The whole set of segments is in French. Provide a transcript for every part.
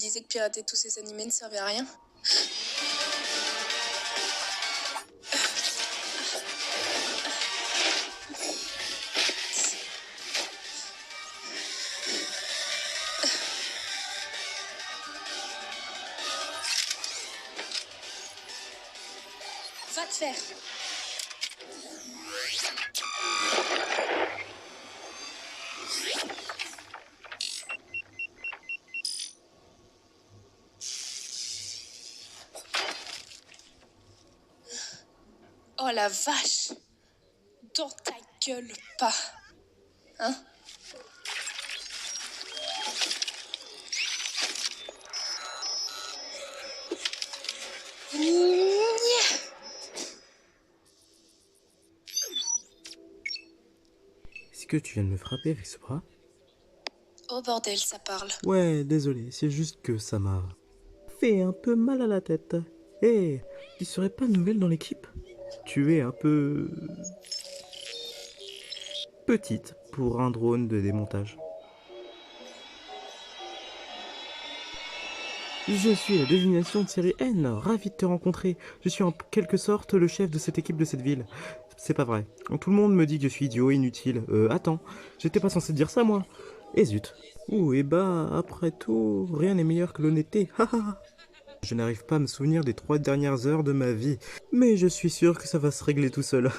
disait que pirater tous ces animés ne servait à rien. Va te faire. Oh la vache! Dans ta gueule, pas. Hein? Est-ce que tu viens de me frapper avec ce bras? Oh bordel, ça parle. Ouais, désolé, c'est juste que ça m'a fait un peu mal à la tête. Hé, tu serais pas nouvelle dans l'équipe? Tu es un peu petite pour un drone de démontage. Je suis la désignation de série N, ravi de te rencontrer. Je suis en quelque sorte le chef de cette équipe de cette ville. C'est pas vrai. Tout le monde me dit que je suis idiot, inutile. Attends, j'étais pas censé dire ça moi. Et zut. Ouh, et bah, après tout, rien n'est meilleur que l'honnêteté. Haha. Je n'arrive pas à me souvenir des 3 dernières heures de ma vie, mais je suis sûr que ça va se régler tout seul.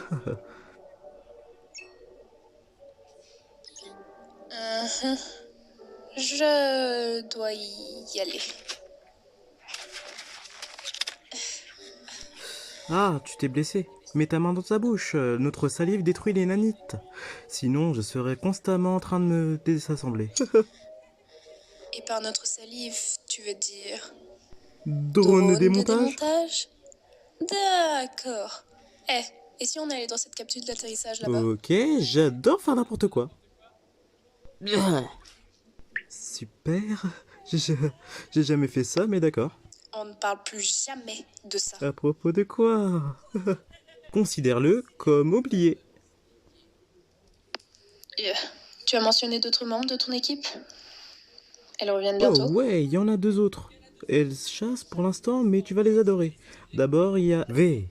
Je dois y aller. Ah, tu t'es blessé. Mets ta main dans ta bouche, notre salive détruit les nanites. Sinon, je serais constamment en train de me désassembler. Et par notre salive, tu veux dire Drone de drone de démontage? démontage? D'accord. Et si on allait dans cette capsule d'atterrissage là-bas? Ok, j'adore faire n'importe quoi. Super. J'ai j'ai jamais fait ça, mais d'accord. On ne parle plus jamais de ça. À propos de quoi? Considère-le comme oublié. Tu as mentionné d'autres membres de ton équipe? Elles reviennent Oh bientôt? ouais, il y en a 2 autres. Elles chassent pour l'instant, mais tu vas les adorer. D'abord, il y a V.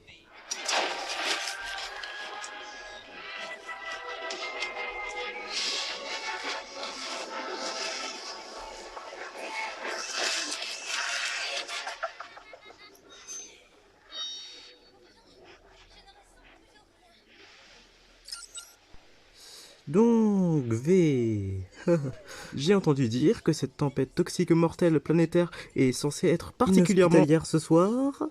Donc, V. J'ai entendu dire que cette tempête toxique mortelle planétaire est censée être particulièrement hospitalière ce soir.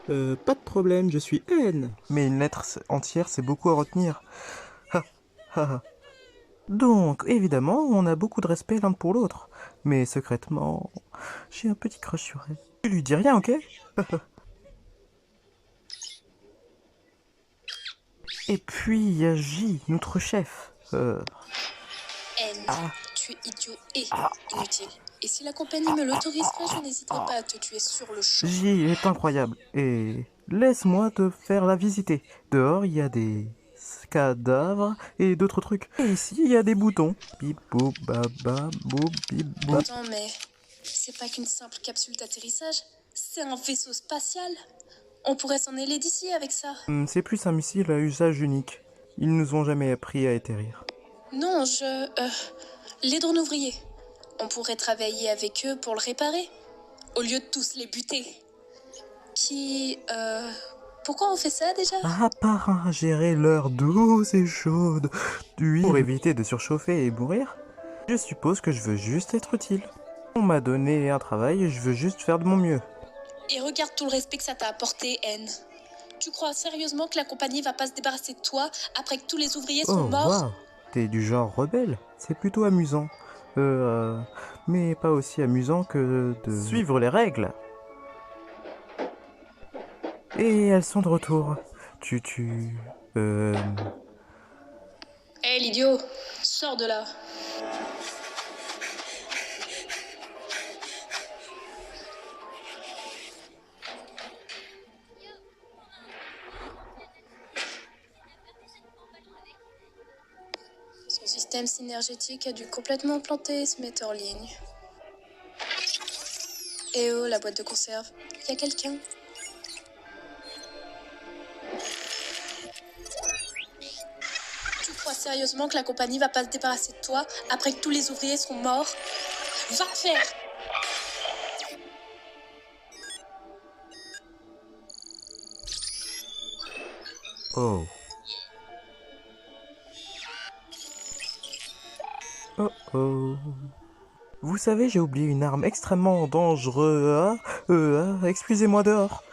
Pas de problème, je suis N. Mais une lettre entière, c'est beaucoup à retenir. Ha, ha, ha. Donc, évidemment, on a beaucoup de respect l'un pour l'autre. Mais secrètement, j'ai un petit crush sur elle. Tu lui dis rien, ok? Et puis, il y a J, notre chef. N, tu es idiot et inutile. Et si la compagnie me l'autoriserait, je n'hésiterai pas à te tuer sur le champ. J est incroyable. Et laisse-moi te faire la visiter. Dehors, il y a des cadavres et d'autres trucs. Et ici, il y a des boutons. Bip, boum, baba, boum, bip, boum. Attends, mais c'est pas qu'une simple capsule d'atterrissage, c'est un vaisseau spatial. On pourrait s'en aller d'ici avec ça. C'est plus un missile à usage unique. Ils nous ont jamais appris à atterrir. Non, les drones ouvriers. On pourrait travailler avec eux pour le réparer, au lieu de tous les buter. Pourquoi on fait ça déjà? À part à gérer l'heure douce et chaude d'huile pour éviter de surchauffer et mourir, je suppose que je veux juste être utile. On m'a donné un travail et je veux juste faire de mon mieux. Et regarde tout le respect que ça t'a apporté, N. Tu crois sérieusement que la compagnie va pas se débarrasser de toi après que tous les ouvriers sont Oh, morts? waouh, t'es du genre rebelle. C'est plutôt amusant. Mais pas aussi amusant que de suivre les règles. Et elles sont de retour. Hé, l'idiot, sors de là. Son système synergétique a dû complètement planter et se mettre en ligne. Eh oh, la boîte de conserve, y a quelqu'un? Tu crois sérieusement que la compagnie va pas se débarrasser de toi après que tous les ouvriers sont morts? Va te faire! Oh. Oh oh. Vous savez, j'ai oublié une arme extrêmement dangereuse. Excusez-moi dehors.